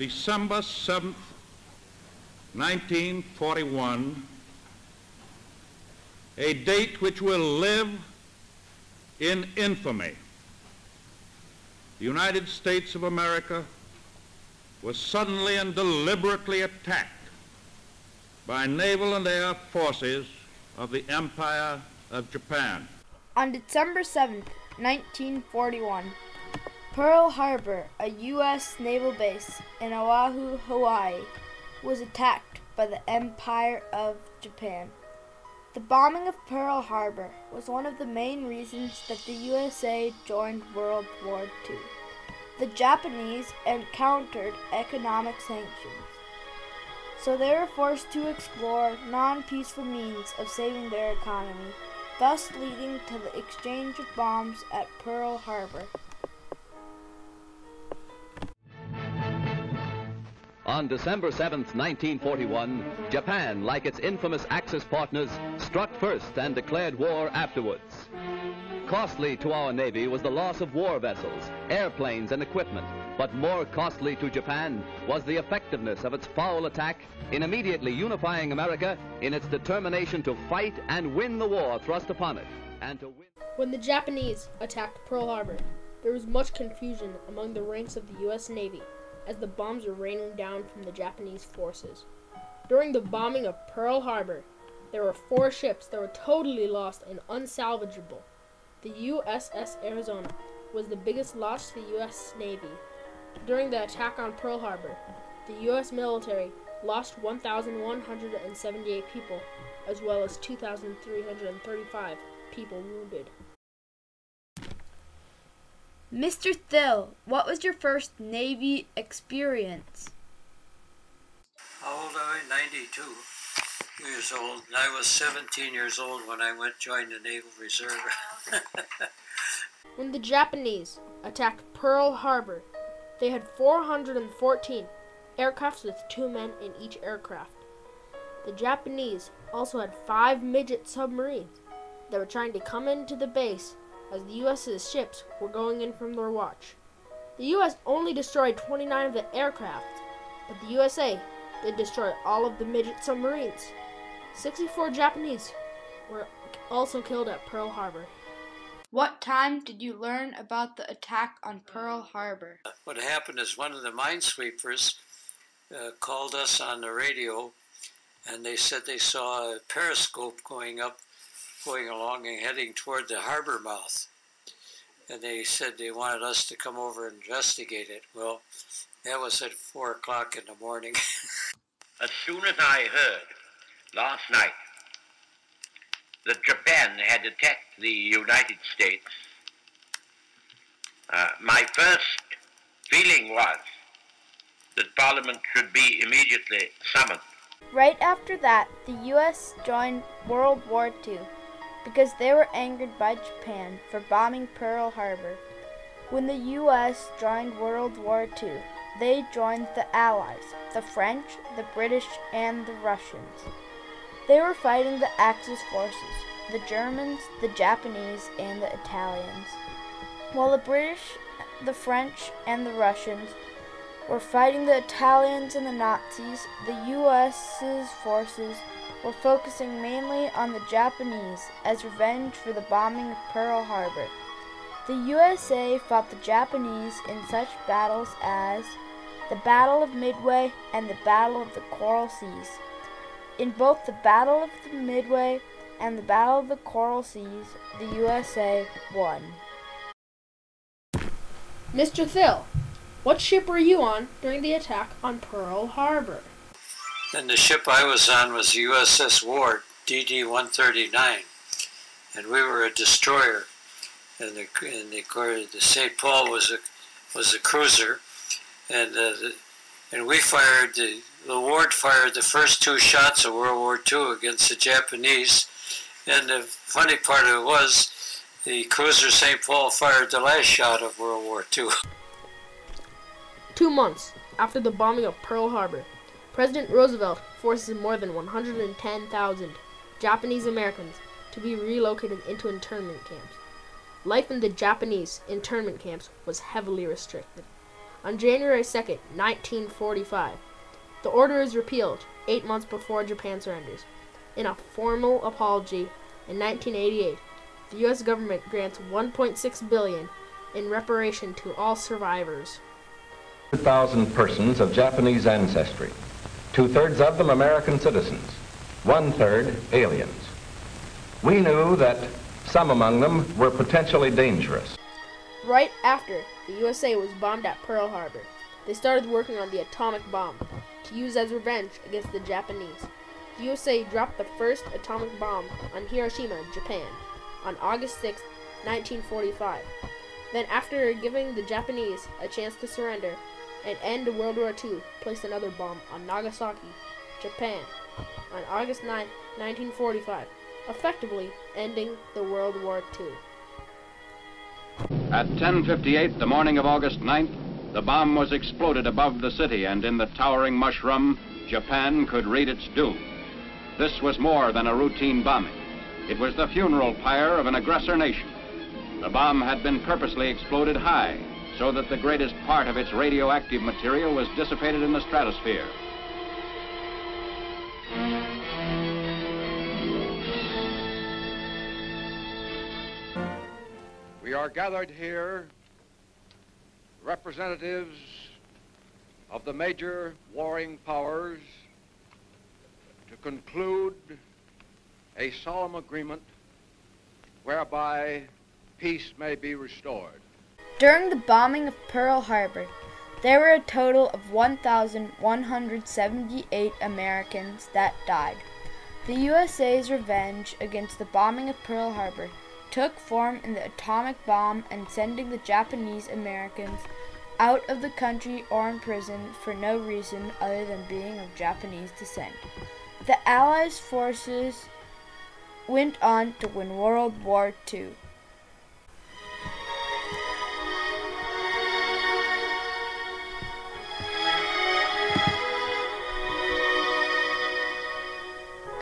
December 7th, 1941, a date which will live in infamy. The United States of America was suddenly and deliberately attacked by naval and air forces of the Empire of Japan. On December 7, 1941, Pearl Harbor, a U.S. naval base in Oahu, Hawaii, was attacked by the Empire of Japan. The bombing of Pearl Harbor was one of the main reasons that the USA joined World War II. The Japanese encountered economic sanctions, so they were forced to explore non-peaceful means of saving their economy, thus leading to the exchange of bombs at Pearl Harbor. On December 7th, 1941, Japan, like its infamous Axis partners, struck first and declared war afterwards. Costly to our Navy was the loss of war vessels, airplanes, and equipment, but more costly to Japan was the effectiveness of its foul attack in immediately unifying America in its determination to fight and win the war thrust upon it, and to win. When the Japanese attacked Pearl Harbor, there was much confusion among the ranks of the U.S. Navy as the bombs were raining down from the Japanese forces. During the bombing of Pearl Harbor, there were 4 ships that were totally lost and unsalvageable. The USS Arizona was the biggest loss to the U.S. Navy. During the attack on Pearl Harbor, the U.S. military lost 1,178 people, as well as 2,335 people wounded. Mr. Thill, what was your first Navy experience? How old am I? 92 years old. And I was 17 years old when I joined the Naval Reserve. When the Japanese attacked Pearl Harbor, they had 414 aircrafts with 2 men in each aircraft. The Japanese also had 5 midget submarines that were trying to come into the base as the U.S.'s ships were going in from their watch. The U.S. only destroyed 29 of the aircraft, but the USA did destroy all of the midget submarines. 64 Japanese were also killed at Pearl Harbor. What time did you learn about the attack on Pearl Harbor? What happened is one of the minesweepers called us on the radio, and they said they saw a periscope going along and heading toward the harbor mouth. And they said they wanted us to come over and investigate it. Well, that was at 4 o'clock in the morning. As soon as I heard last night that Japan had attacked the United States, my first feeling was that Parliament should be immediately summoned. Right after that, the U.S. joined World War II because they were angered by Japan for bombing Pearl Harbor. When the U.S. joined World War II, they joined the Allies, the French, the British, and the Russians. They were fighting the Axis forces, the Germans, the Japanese, and the Italians. While the British, the French, and the Russians were fighting the Italians and the Nazis, the U.S.'s forces were focusing mainly on the Japanese as revenge for the bombing of Pearl Harbor. The USA fought the Japanese in such battles as the Battle of Midway and the Battle of the Coral Seas. In both the Battle of the Midway and the Battle of the Coral Seas, the USA won. Mr. Thill, what ship were you on during the attack on Pearl Harbor? And the ship I was on was USS Ward, DD-139, and we were a destroyer. And the St. Paul was a cruiser, and we fired the Ward fired the first 2 shots of World War II against the Japanese. And the funny part of it was the cruiser St. Paul fired the last shot of World War II. 2 months after the bombing of Pearl Harbor, President Roosevelt forces more than 110,000 Japanese Americans to be relocated into internment camps. Life in the Japanese internment camps was heavily restricted. on January 2nd, 1945. The order is repealed 8 months before Japan surrenders. In a formal apology in 1988, the U.S. government grants $1.6 billion in reparation to all survivors. 100,000 persons of Japanese ancestry, 2/3 of them American citizens, 1/3 aliens. We knew that some among them were potentially dangerous. Right after the USA was bombed at Pearl Harbor, they started working on the atomic bomb to use as revenge against the Japanese. The USA dropped the first atomic bomb on Hiroshima, Japan, on August 6, 1945. Then, after giving the Japanese a chance to surrender and end World War II, placed another bomb on Nagasaki, Japan, on August 9, 1945, effectively ending the World War II. At 10:58 the morning of August 9th, the bomb was exploded above the city, and in the towering mushroom, Japan could read its doom. This was more than a routine bombing. It was the funeral pyre of an aggressor nation. The bomb had been purposely exploded high, so that the greatest part of its radioactive material was dissipated in the stratosphere. We are gathered here, representatives of the major warring powers, to conclude a solemn agreement whereby peace may be restored. During the bombing of Pearl Harbor, there were a total of 1,178 Americans that died. The USA's revenge against the bombing of Pearl Harbor took form in the atomic bomb and sending the Japanese Americans out of the country or in prison for no reason other than being of Japanese descent. The Allies' forces went on to win World War II.